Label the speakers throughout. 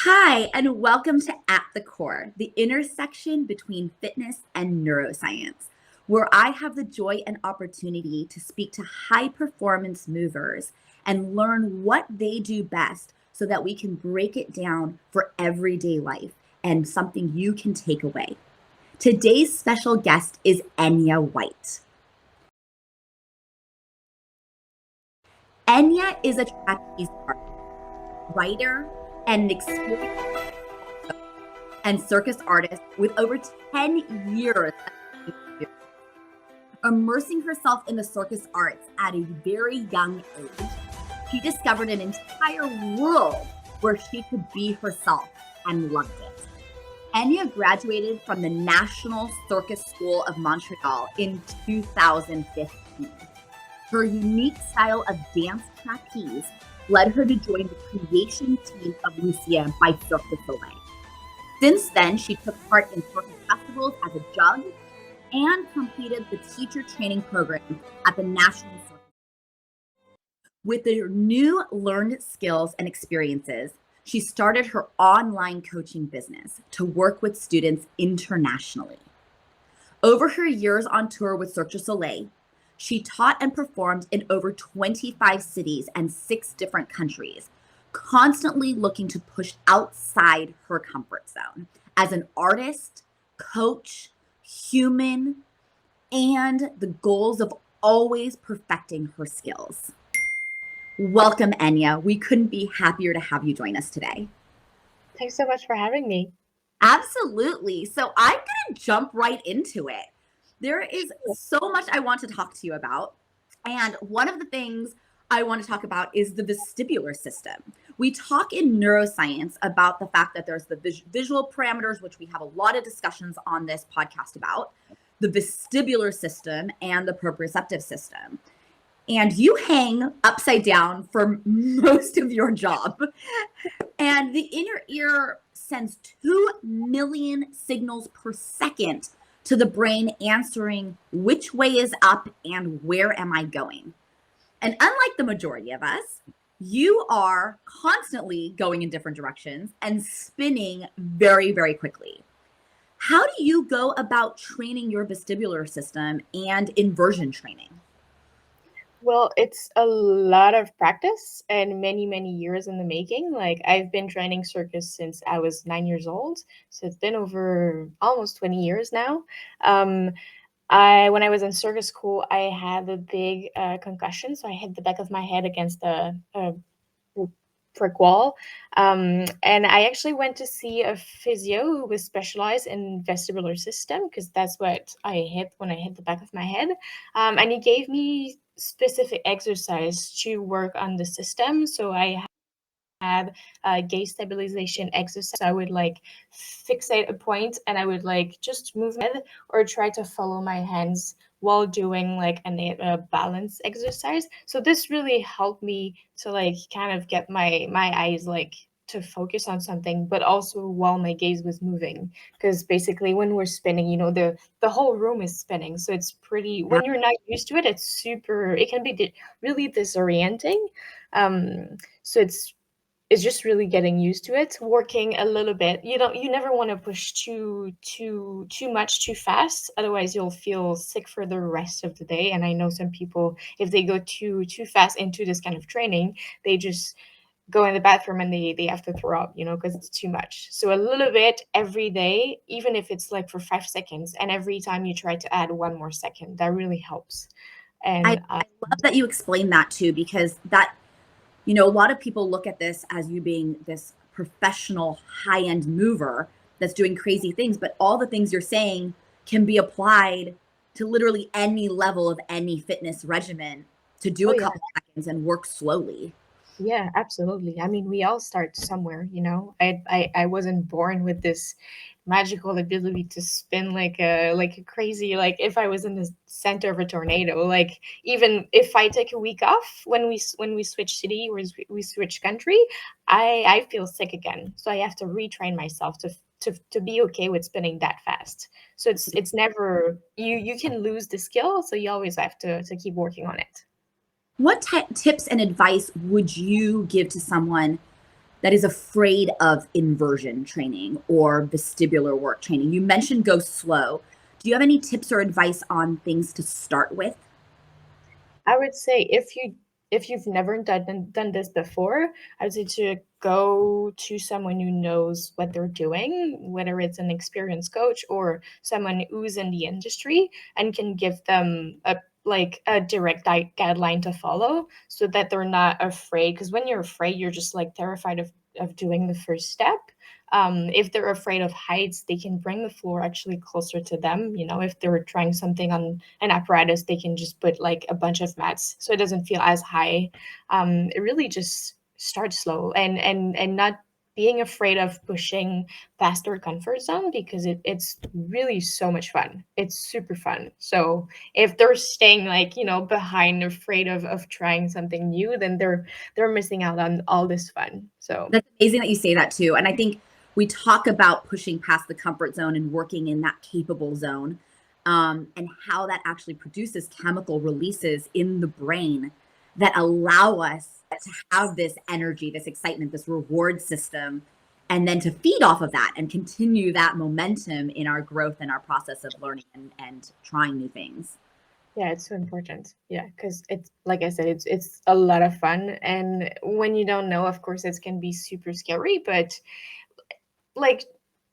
Speaker 1: Hi, and welcome to At the Core, the intersection between fitness and neuroscience, where I have the joy and opportunity to speak to high performance movers and learn what they do best so that we can break it down for everyday life and something you can take away. Today's special guest is Enya White. Enya is a trapeze artist, writer, and an experienced and circus artist with over 10 years of experience. Immersing herself in the circus arts at a very young age, she discovered an entire world where she could be herself and loved it. Enya graduated from the National Circus School of Montreal in 2015. Her unique style of dance trapeze led her to join the creation team of Luzia by Cirque du Soleil. Since then, she took part in circus festivals as a judge and completed the teacher training program at the National Circus. With their new learned skills and experiences, she started her online coaching business to work with students internationally. Over her years on tour with Cirque du Soleil, she taught and performed in over 25 cities and 6 different countries, constantly looking to push outside her comfort zone as an artist, coach, human, and the goals of always perfecting her skills. Welcome, Enya. We couldn't be happier to have you join us today.
Speaker 2: Thanks so much for having me.
Speaker 1: Absolutely. So I'm going to jump right into it. There is so much I want to talk to you about. And one of the things I want to talk about is the vestibular system. We talk in neuroscience about the fact that there's the visual parameters, which we have a lot of discussions on this podcast about, the vestibular system and the proprioceptive system. And you hang upside down for most of your job. And the inner ear sends 2 million signals per second to the brain answering which way is up and where am I going. And unlike the majority of us, you are constantly going in different directions and spinning very, very quickly. How do you go about training your vestibular system and inversion training?
Speaker 2: Well, it's a lot of practice and many, many years in the making. Like I've been training circus since I was 9 years old. So it's been over almost 20 years now. Um, when I was in circus school, I had a big concussion. So I hit the back of my head against a brick wall. And I actually went to see a physio who was specialized in vestibular system because that's what I hit when I hit the back of my head. And he gave me specific exercise to work on the system. So I had gaze stabilization exercise. I would like fixate a point and I would like just move my head or try to follow my hands while doing like a balance exercise. So this really helped me to like kind of get my eyes like to focus on something, but also while my gaze was moving. Because basically when we're spinning, the whole room is spinning. So it's pretty, when you're not used to it, it can be really disorienting. So it's just really getting used to it, working a little bit. You never want to push too much too fast, otherwise you'll feel sick for the rest of the day. And I know some people, if they go too fast into this kind of training, they just go in the bathroom and they have to throw up, because it's too much. So a little bit every day, even if it's like for 5 seconds, and every time you try to add 1 more second, that really helps.
Speaker 1: I
Speaker 2: And
Speaker 1: love that you explained that too, because a lot of people look at this as you being this professional high-end mover that's doing crazy things, but all the things you're saying can be applied to literally any level of any fitness regimen to do
Speaker 2: oh
Speaker 1: a
Speaker 2: yeah.
Speaker 1: couple seconds and work slowly.
Speaker 2: Yeah, absolutely. I mean, we all start somewhere. I wasn't born with this magical ability to spin like a crazy, like if I was in the center of a tornado. Like even if I take a week off when we switch city or we switch country, I feel sick again. So I have to retrain myself to be okay with spinning that fast. So it's never you can lose the skill, so you always have to keep working on it.
Speaker 1: What tips and advice would you give to someone that is afraid of inversion training or vestibular work training? You mentioned go slow. Do you have any tips or advice on things to start with?
Speaker 2: I would say if you've never done this before, I would say to go to someone who knows what they're doing, whether it's an experienced coach or someone who's in the industry and can give them a direct guideline to follow so that they're not afraid. Because when you're afraid, you're just like terrified of doing the first step. If they're afraid of heights, they can bring the floor actually closer to them. You know, if they're trying something on an apparatus, they can just put like a bunch of mats so it doesn't feel as high. It really just starts slow and not being afraid of pushing past their comfort zone because it's really so much fun. It's super fun. So if they're staying like, you know, behind, afraid of trying something new, then they're missing out on all this fun. So
Speaker 1: That's amazing that you say that too. And I think we talk about pushing past the comfort zone and working in that capable zone, and how that actually produces chemical releases in the brain that allow us to have this energy, this excitement, this reward system, and then to feed off of that and continue that momentum in our growth and our process of learning and trying new things.
Speaker 2: yeah, it's so important. Yeah, because it's like I said, it's a lot of fun, and when you don't know, of course, it can be super scary. But like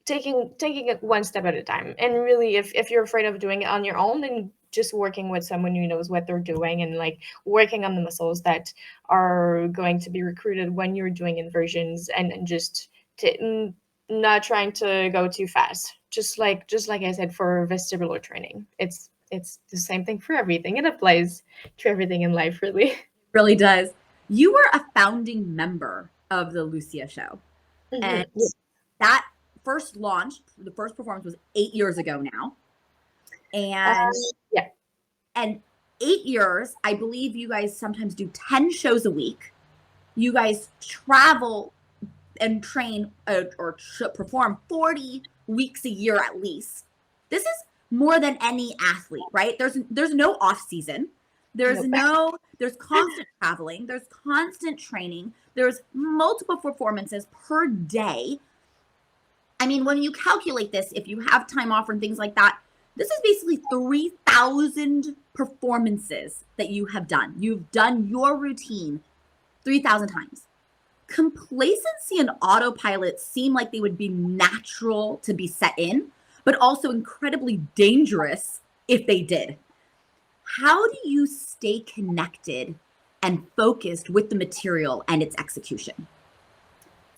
Speaker 2: taking it one step at a time, and really, if you're afraid of doing it on your own, then just working with someone who knows what they're doing and like working on the muscles that are going to be recruited when you're doing inversions, and just not trying to go too fast. Just like I said for vestibular training, it's the same thing for everything. It applies to everything in life, really.
Speaker 1: Really does. You were a founding member of the Lucia show. And
Speaker 2: Mhm.
Speaker 1: that first launch, the first performance was 8 years ago now. And
Speaker 2: Yeah.
Speaker 1: and 8 years, I believe you guys sometimes do 10 shows a week. You guys travel and train or perform 40 weeks a year at least. This is more than any athlete, right? There's no off season.
Speaker 2: Nope.
Speaker 1: There's constant traveling, there's constant training, there's multiple performances per day. I mean, when you calculate this, if you have time off and things like that, this is basically 3,000 performances that you have done. You've done your routine 3,000 times. Complacency and autopilot seem like they would be natural to be set in, but also incredibly dangerous if they did. How do you stay connected and focused with the material and its execution?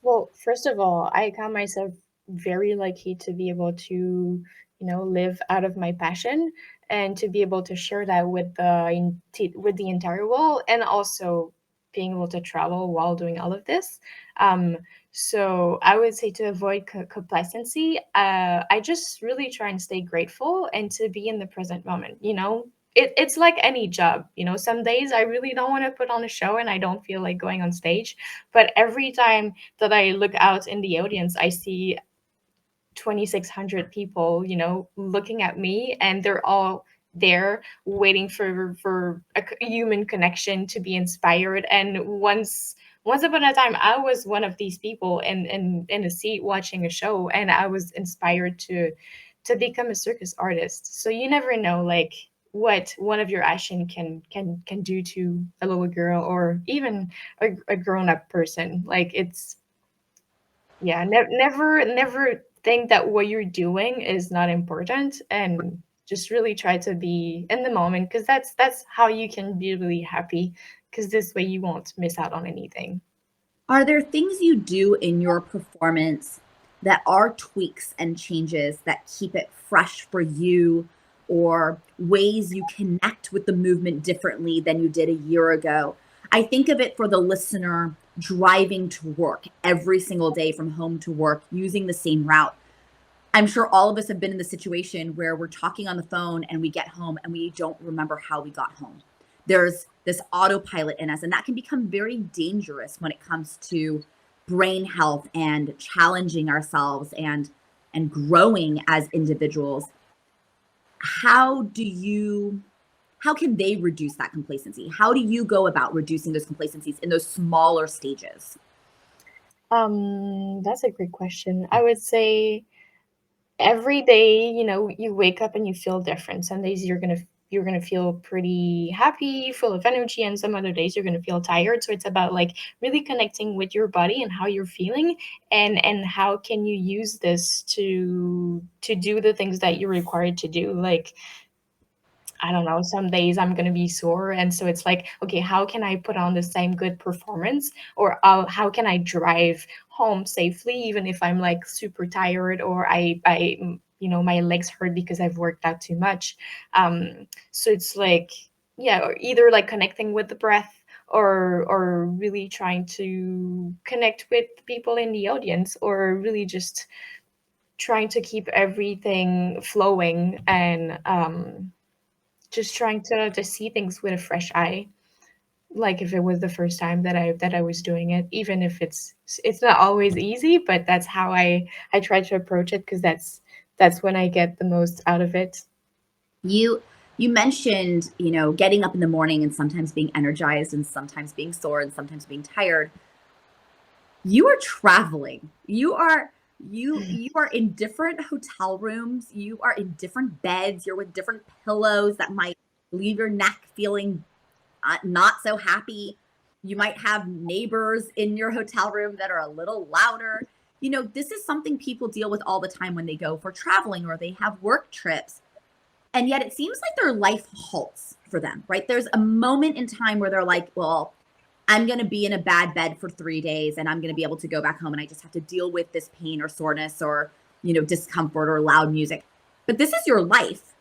Speaker 2: Well, first of all, I count myself very lucky to be able to, live out of my passion and to be able to share that with with the entire world, and also being able to travel while doing all of this. Um, so I would say to avoid complacency, I just really try and stay grateful and to be in the present moment. It's like any job. Some days I really don't want to put on a show and I don't feel like going on stage, but every time that I look out in the audience, I see 2,600 people, looking at me, and they're all there waiting for a human connection to be inspired. And once upon a time, I was one of these people in a seat watching a show, and I was inspired to become a circus artist. So you never know, like what one of your action can do to a little girl or even a grown-up person. Like it's yeah, never think that what you're doing is not important, and just really try to be in the moment, because that's how you can be really happy, because this way you won't miss out on anything.
Speaker 1: Are there things you do in your performance that are tweaks and changes that keep it fresh for you, or ways you connect with the movement differently than you did a year ago? I think of it for the listener driving to work every single day from home to work using the same route. I'm sure all of us have been in the situation where we're talking on the phone and we get home and we don't remember how we got home. There's this autopilot in us, and that can become very dangerous when it comes to brain health and challenging ourselves and growing as individuals. How do you how can they reduce that complacency? How do you go about reducing those complacencies in those smaller stages?
Speaker 2: That's a great question. I would say every day, you wake up and you feel different. Some days you're gonna feel pretty happy, full of energy, and some other days you're gonna feel tired. So it's about like really connecting with your body and how you're feeling, and how can you use this to do the things that you're required to do. Like, I don't know, some days I'm gonna be sore, and so it's like, okay, how can I put on the same good performance, or how can I drive home safely, even if I'm like super tired, or my legs hurt because I've worked out too much. So it's like, yeah, or either like connecting with the breath, or really trying to connect with people in the audience, or really just trying to keep everything flowing, and just trying to see things with a fresh eye, like if it was the first time that I was doing it, even if it's not always easy, but that's how I try to approach it, because that's when I get the most out of it.
Speaker 1: You you mentioned, getting up in the morning and sometimes being energized and sometimes being sore and sometimes being tired. You are traveling. You are in different hotel rooms. You are in different beds. You're with different pillows that might leave your neck feeling not so happy. You might have neighbors in your hotel room that are a little louder. This is something people deal with all the time when they go for traveling or they have work trips. And yet it seems like their life halts for them, right? There's a moment in time where they're like, well, I'm going to be in a bad bed for 3 days and I'm going to be able to go back home and I just have to deal with this pain or soreness or, discomfort or loud music. But this is your life.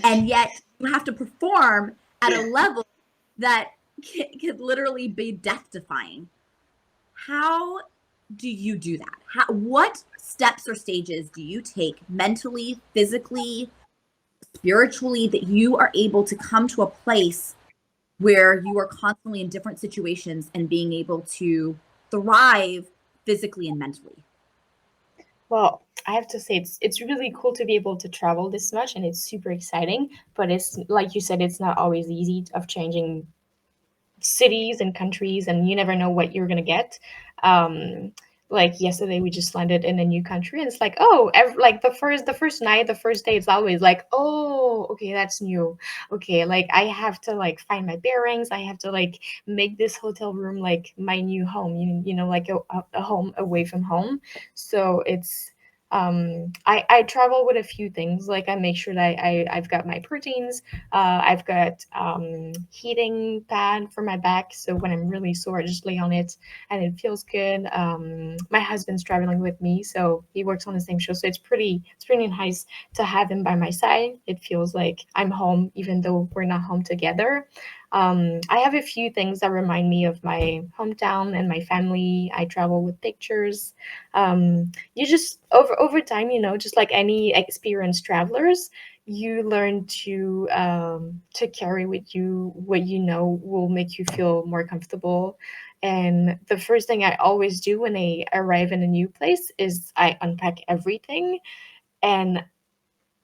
Speaker 1: And yet you have to perform at a level that could literally be death defying. How do you do that? What steps or stages do you take mentally, physically, spiritually, that you are able to come to a place where you are constantly in different situations and being able to thrive physically and mentally?
Speaker 2: Well, I have to say it's really cool to be able to travel this much, and it's super exciting, but it's like you said, it's not always easy of changing cities and countries, and you never know what you're gonna get. Um, like yesterday, we just landed in a new country, and it's like, oh, like the first night, the first day, it's always like, oh, okay, that's new. Okay, like I have to like find my bearings. I have to like make this hotel room like my new home. Like a home away from home. So it's I travel with a few things. Like I make sure that I've got my proteins. I've got heating pad for my back, so when I'm really sore, I just lay on it and it feels good. My husband's traveling with me, so he works on the same show, so it's pretty nice to have him by my side. It feels like I'm home, even though we're not home together. I have a few things that remind me of my hometown and my family. I travel with pictures. You just over time, just like any experienced travelers, you learn to carry with you what you know will make you feel more comfortable. And the first thing I always do when I arrive in a new place is I unpack everything, and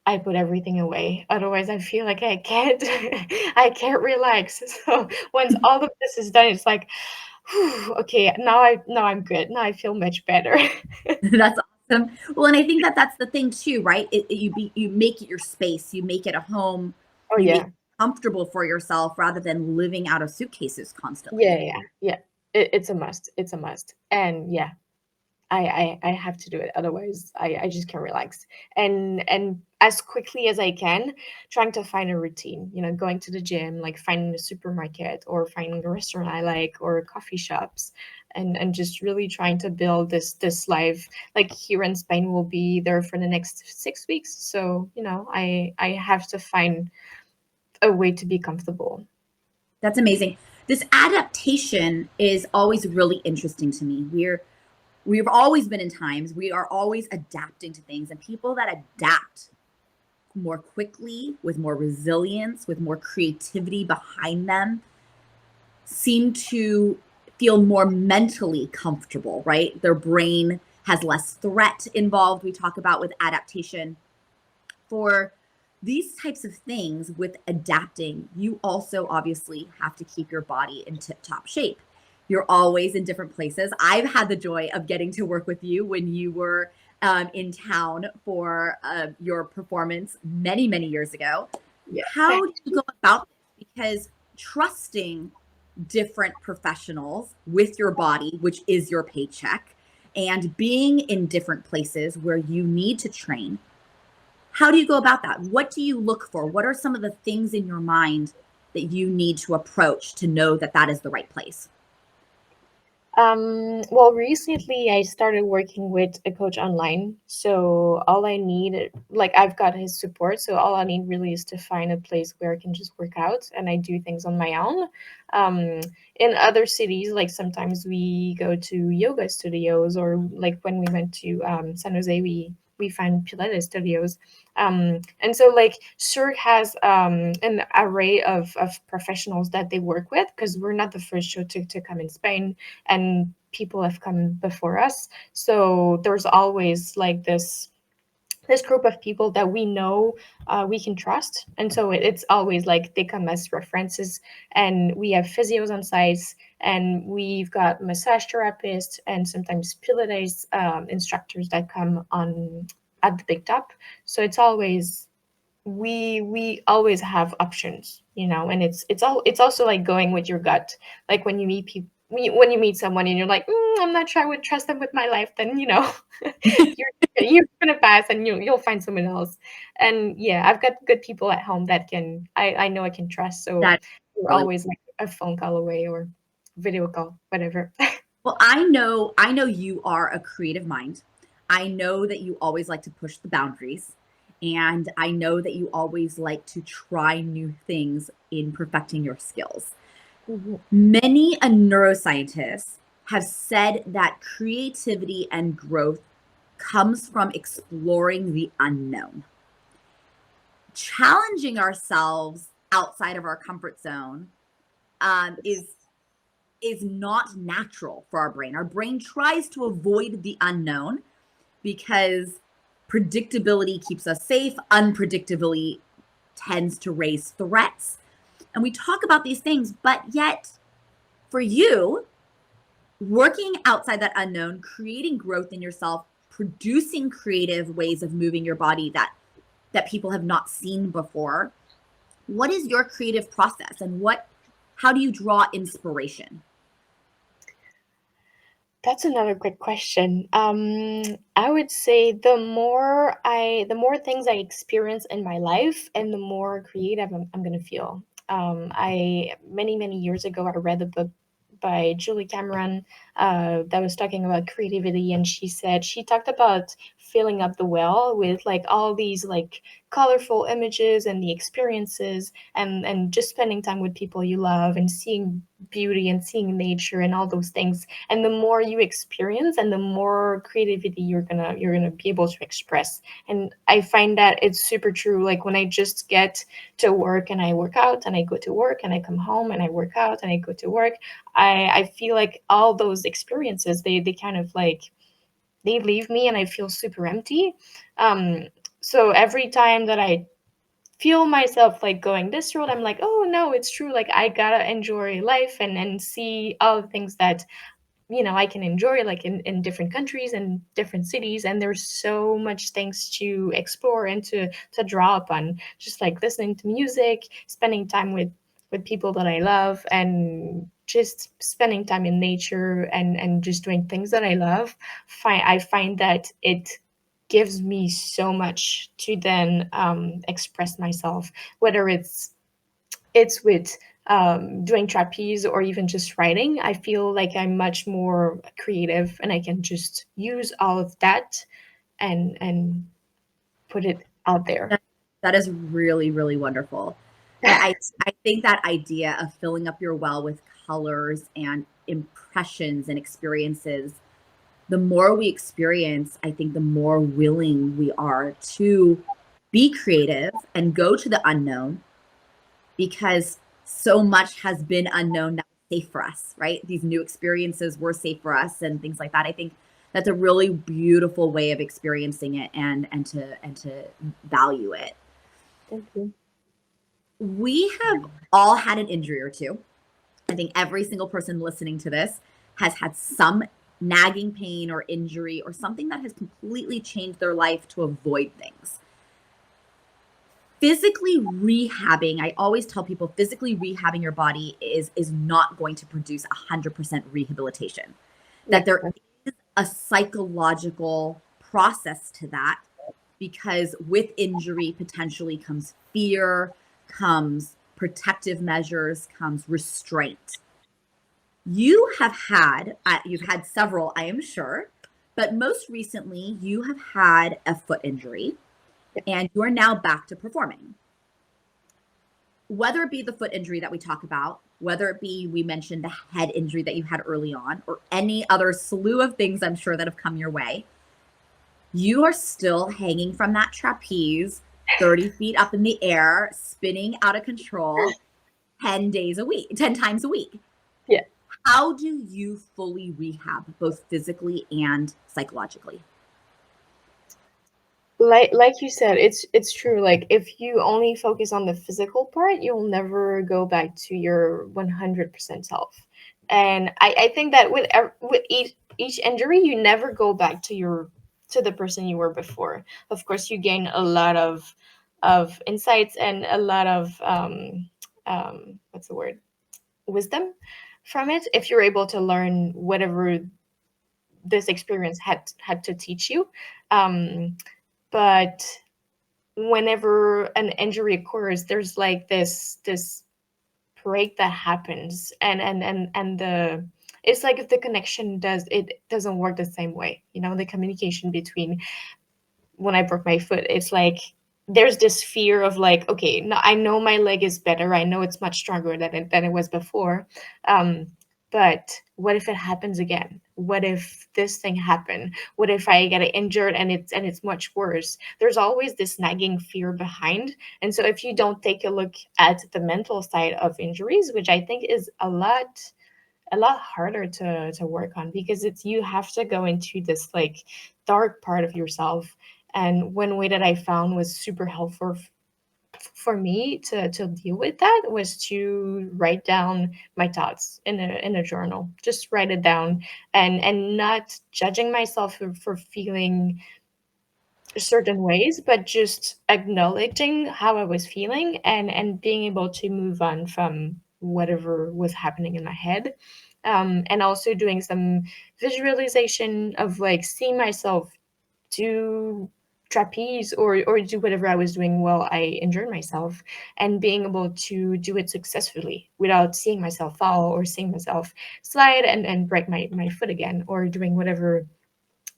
Speaker 2: I put everything away. Otherwise, I feel like I can't I can't relax. So once all of this is done, it's like, "Whew, okay, now I'm good. Now I feel much better."
Speaker 1: That's awesome. Well, and I think that that's the thing too, right? You make it your space, you make it a home,
Speaker 2: Oh
Speaker 1: you make
Speaker 2: yeah.
Speaker 1: it comfortable for yourself rather than living out of suitcases
Speaker 2: Yeah,
Speaker 1: constantly.
Speaker 2: yeah, yeah. It's a must. It's a must. And yeah, I have to do it. Otherwise, I just can't relax. And as quickly as I can, trying to find a routine. Going to the gym, like finding a supermarket or finding a restaurant I like, or coffee shops, and just really trying to build this life. Like here in Spain, we'll be there for the next 6 weeks. So I have to find a way to be comfortable.
Speaker 1: That's amazing. This adaptation is always really interesting to me. We've always been in times, we are always adapting to things, and people that adapt more quickly, with more resilience, with more creativity behind them, seem to feel more mentally comfortable, right? Their brain has less threat involved. We talk about with adaptation. For these types of things with adapting, you also obviously have to keep your body in tip top shape. You're always in different places. I've had the joy of getting to work with you when you were in town for your performance many, many years ago.
Speaker 2: Yeah.
Speaker 1: How do you go about this? Because trusting different professionals with your body, which is your paycheck, and being in different places where you need to train, how do you go about that? What do you look for? What are some of the things in your mind that you need to approach to know that that is the right place?
Speaker 2: Well, recently I started working with a coach online. So all I need, like, I've got his support. So all I need really is to find a place where I can just work out and I do things on my own. Um, in other cities, like sometimes we go to yoga studios, or like when we went to San Jose, we find Pilates studios. And so like Cirque has an array of professionals that they work with, because we're not the first show to come in Spain, and people have come before us. So there's always like this group of people that we know we can trust, and so it's always like they come as references. And we have physios on sites, and we've got massage therapists, and sometimes Pilates instructors that come on at the big top. So it's always, we always have options, and it's also like going with your gut. Like when you meet people, when you meet someone and you're like, I'm not sure I would trust them with my life, then you're gonna pass, and you'll find someone else. And yeah, I've got good people at home that I know I can trust. So
Speaker 1: That's
Speaker 2: you're
Speaker 1: really
Speaker 2: always like a phone call away, or video call, whatever.
Speaker 1: well. I know you are a creative mind. I know that you always like to push the boundaries. And I know that you always like to try new things in perfecting your skills.
Speaker 2: Mhm.
Speaker 1: Many a neuroscientist have said that creativity and growth comes from exploring the unknown. Challenging ourselves outside of our comfort zone is not natural for our brain. Our brain tries to avoid the unknown because predictability keeps us safe. Unpredictability tends to raise threats. And we talk about these things, but yet for you, working outside that unknown, creating growth in yourself, producing creative ways of moving your body that people have not seen before. What is your creative process, and how do you draw inspiration?
Speaker 2: That's another great question. I would say the more things I experience in my life, and the more creative I'm gonna feel. I many years ago I read a book by Julie Cameron that was talking about creativity, and she talked about filling up the well with like all these like colorful images and the experiences, and just spending time with people you love, and seeing beauty and seeing nature and all those things. And the more you experience, and the more creativity you're gonna be able to express. And I find that it's super true. Like when I just get to work and I work out, and I go to work and I come home and I work out and I go to work, I feel like all those experiences, they kind of like, they leave me and I feel super empty. um so every time that I feel myself like going this road, I'm like, oh no, it's true, like I gotta enjoy life, and see all the things that I can enjoy, like in different countries and different cities. And there's so much things to explore and to draw upon, just like listening to music, spending time with people that I love, and just spending time in nature, and just doing things that I love. I find that it gives me so much to then express myself, whether it's with doing trapeze or even just writing. I feel like I'm much more creative, and I can just use all of that and put it out there.
Speaker 1: That, that is really, really wonderful. I think that idea of filling up your well with colors and impressions and experiences, the more we experience, I think the more willing we are to be creative and go to the unknown, because so much has been unknown that was safe for us, right? These new experiences were safe for us and things like that. I think that's a really beautiful way of experiencing it, and to value it.
Speaker 2: Thank you.
Speaker 1: We have all had an injury or two. I think every single person listening to this has had some nagging pain or injury or something that has completely changed their life to avoid things. Physically rehabbing, I always tell people physically rehabbing your body is not going to produce 100% rehabilitation.
Speaker 2: Yeah.
Speaker 1: That there is a psychological process to that, because with injury potentially comes fear, comes protective measures, comes restraint. You've had several, I am sure, but most recently you have had a foot injury and you're now back to performing. Whether it be the foot injury that we talk about, whether it be, we mentioned the head injury that you had early on, or any other slew of things I'm sure that have come your way, you are still hanging from that trapeze 30 feet up in the air, spinning out of control 10 times a week.
Speaker 2: Yeah.
Speaker 1: How do you fully rehab, both physically and psychologically?
Speaker 2: Like you said, it's true. Like if you only focus on the physical part, you'll never go back to your 100% self. And I think that with each injury, you never go back to the person you were before. Of course, you gain a lot of insights and a lot of what's the word, wisdom from it, if you're able to learn whatever this experience had to teach you. But whenever an injury occurs, there's like this break that happens, and the it's like if the connection doesn't work the same way, the communication between, when I broke my foot, it's like there's this fear of like, okay, no, I know my leg is better, I know it's much stronger than it was before, um, but what if it happens again? What if this thing happened? What if I get injured and it's much worse? There's always this nagging fear behind. And so if you don't take a look at the mental side of injuries, which I think is a lot harder to work on, because it's, you have to go into this like dark part of yourself. And one way that I found was super helpful for me to deal with that was to write down my thoughts in a journal. Just write it down, and not judging myself for feeling certain ways, but just acknowledging how I was feeling, and being able to move on from whatever was happening in my head. And also doing some visualization of like seeing myself do trapeze, or do whatever I was doing while I injured myself, and being able to do it successfully without seeing myself fall or seeing myself slide and break my foot again, or doing whatever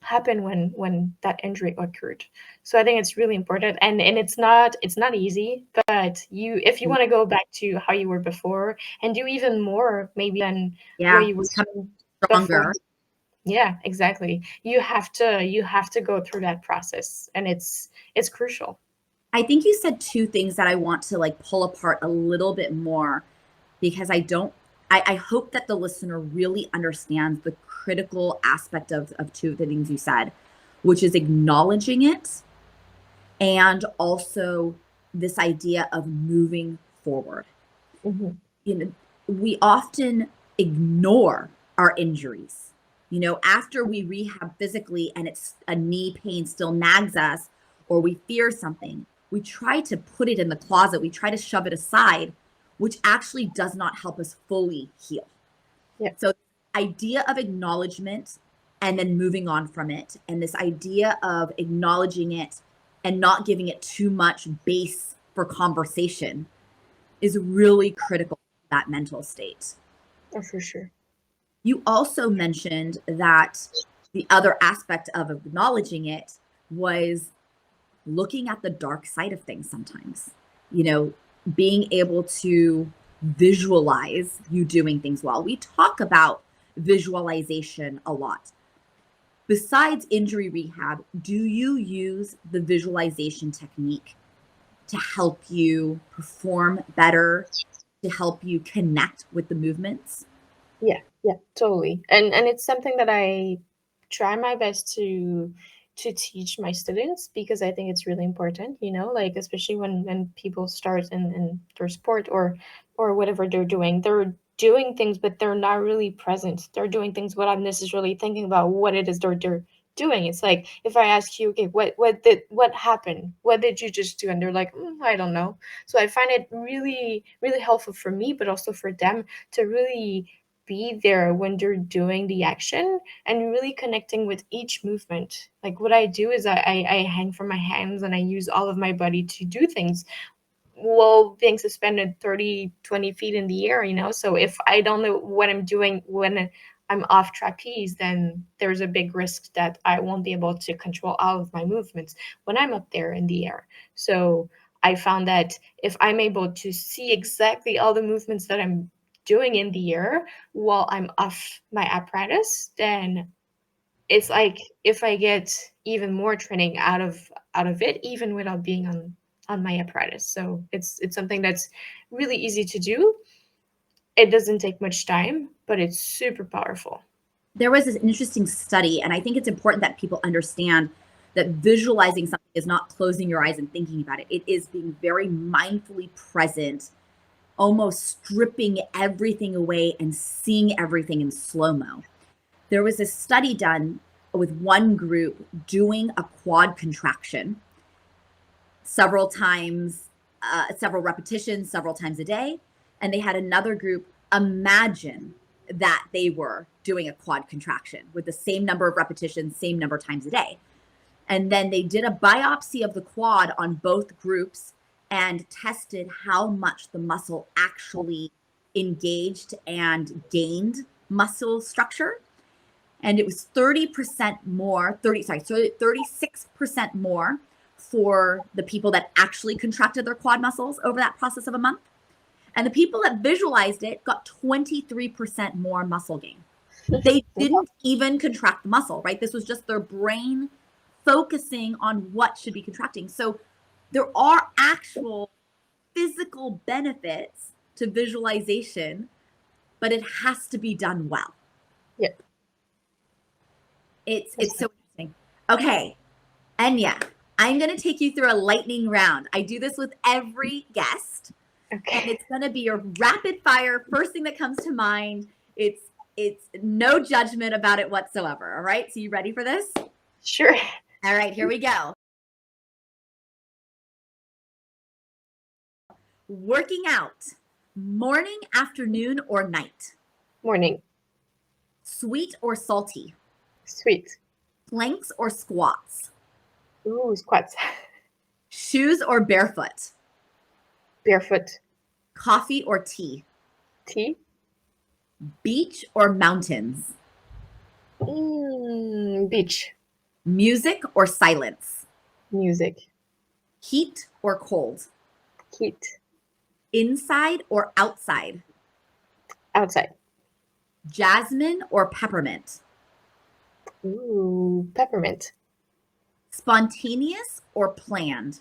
Speaker 2: happened when that injury occurred. So I think it's really important, and it's not easy, but if you want to go back to how you were before and do even more maybe than where
Speaker 1: Yeah,
Speaker 2: you were
Speaker 1: come
Speaker 2: before.
Speaker 1: stronger.
Speaker 2: Yeah, exactly. You have to go through that process, and it's crucial.
Speaker 1: I think you said two things that I want to like pull apart a little bit more, because I hope that the listener really understands the critical aspect of two of the things you said, which is acknowledging it, and also this idea of moving forward.
Speaker 2: Hmm.
Speaker 1: You know, we often ignore our injuries. After we rehab physically and it's a knee pain still nags us, or we fear something, we try to put it in the closet, we try to shove it aside, which actually does not help us fully heal.
Speaker 2: Yeah,
Speaker 1: So, idea of acknowledgement and then moving on from it, and this idea of acknowledging it and not giving it too much base for conversation is really critical to that mental state.
Speaker 2: oh, for sure.
Speaker 1: You also mentioned that the other aspect of acknowledging it was looking at the dark side of things sometimes. You know, being able to visualize you doing things well. We talk about visualization a lot. Besides injury rehab, do you use the visualization technique to help you perform better, to help you connect with the movements?
Speaker 2: Yeah, yeah, totally. And it's something that I try my best to teach my students, because I think it's really important, like especially when people start in their sport or whatever they're doing. They're doing things, but they're not really present. They're doing things without necessarily thinking about what it is they're doing. It's like if I ask you, okay, what happened? What did you just do? And they're like, I don't know. So I find it really, really helpful for me, but also for them to really be there when they're doing the action and really connecting with each movement. Like what I do is I hang from my hands and I use all of my body to do things while being suspended 30-20 feet in the air, so if I don't know what I'm doing when I'm off trapeze, then there's a big risk that I won't be able to control all of my movements when I'm up there in the air. So I found that if I'm able to see exactly all the movements that I'm doing in the air while I'm off my apparatus, then it's like if I get even more training out of it, even without being on my apparatus. So it's something that's really easy to do. It doesn't take much time, but it's super powerful.
Speaker 1: There was this interesting study, and I think it's important that people understand that visualizing something is not closing your eyes and thinking about it. It is being very mindfully present, almost stripping everything away and seeing everything in slow-mo. There was a study done with one group doing a quad contraction several times, several repetitions, several times a day. And they had another group imagine that they were doing a quad contraction with the same number of repetitions, same number of times a day. And then they did a biopsy of the quad on both groups and tested how much the muscle actually engaged and gained muscle structure. And it was 36% more for the people that actually contracted their quad muscles over that process of a month. And the people that visualized it got 23% more muscle gain. They didn't even contract the muscle, right? This was just their brain focusing on what should be contracting. So there are actual physical benefits to visualization, but it has to be done well.
Speaker 2: Yep.
Speaker 1: It's so interesting. Okay, Enya, I'm going to take you through a lightning round. I do this with every guest.
Speaker 2: Okay.
Speaker 1: And it's going to be your rapid fire, first thing that comes to mind. It's no judgment about it whatsoever. All right. So you ready for this?
Speaker 2: Sure.
Speaker 1: All right, here we go. Working out, morning, afternoon, or night?
Speaker 2: Morning.
Speaker 1: Sweet or salty?
Speaker 2: Sweet.
Speaker 1: Planks or squats?
Speaker 2: Ooh, squats.
Speaker 1: Shoes or barefoot?
Speaker 2: Barefoot.
Speaker 1: Coffee or tea?
Speaker 2: Tea.
Speaker 1: Beach or mountains?
Speaker 2: Beach.
Speaker 1: Music or silence?
Speaker 2: Music.
Speaker 1: Heat or cold?
Speaker 2: Heat.
Speaker 1: Inside or outside?
Speaker 2: Outside.
Speaker 1: Jasmine or peppermint?
Speaker 2: Ooh, peppermint.
Speaker 1: Spontaneous or planned?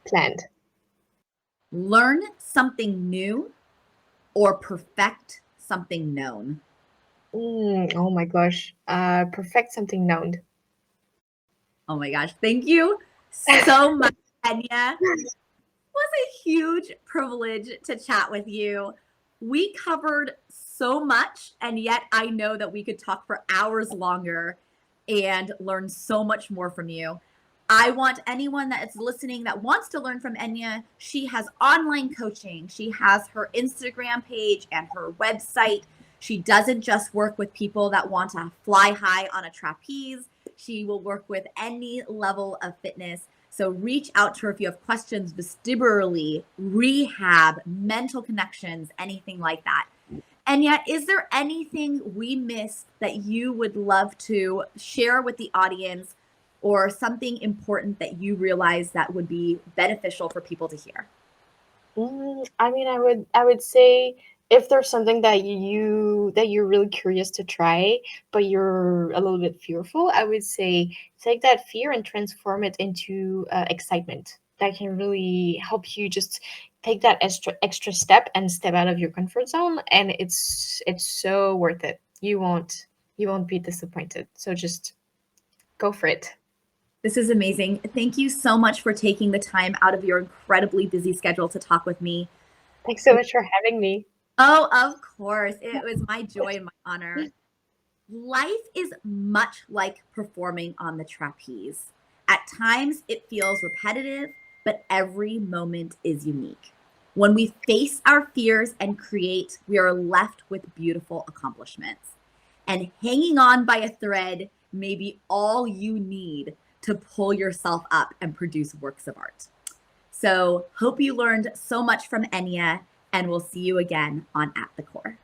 Speaker 2: Planned.
Speaker 1: Learn something new or perfect something known?
Speaker 2: Oh my gosh. Perfect something known.
Speaker 1: Oh my gosh. Thank you so much, Enya. It was a huge privilege to chat with you. We covered so much, and yet I know that we could talk for hours longer and learn so much more from you. I want anyone that is listening that wants to learn from Enya. She has online coaching. She has her Instagram page and her website. She doesn't just work with people that want to fly high on a trapeze. She will work with any level of fitness. So reach out to her if you have questions, vestibularly, rehab, mental connections, anything like that. And yet, is there anything we missed that you would love to share with the audience, or something important that you realize that would be beneficial for people to hear?
Speaker 2: I mean, I would say if there's something that you're really curious to try, but you're a little bit fearful, I would say take that fear and transform it into excitement. That can really help you just take that extra step and step out of your comfort zone, and it's so worth it. You won't be disappointed. So just go for it.
Speaker 1: This is amazing. Thank you so much for taking the time out of your incredibly busy schedule to talk with me.
Speaker 2: Thanks so much for having me.
Speaker 1: Oh, of course. It was my joy and my honor. Life is much like performing on the trapeze. At times, it feels repetitive, but every moment is unique. When we face our fears and create, we are left with beautiful accomplishments. And hanging on by a thread may be all you need to pull yourself up and produce works of art. So, hope you learned so much from Enya, and we'll see you again on At the Core.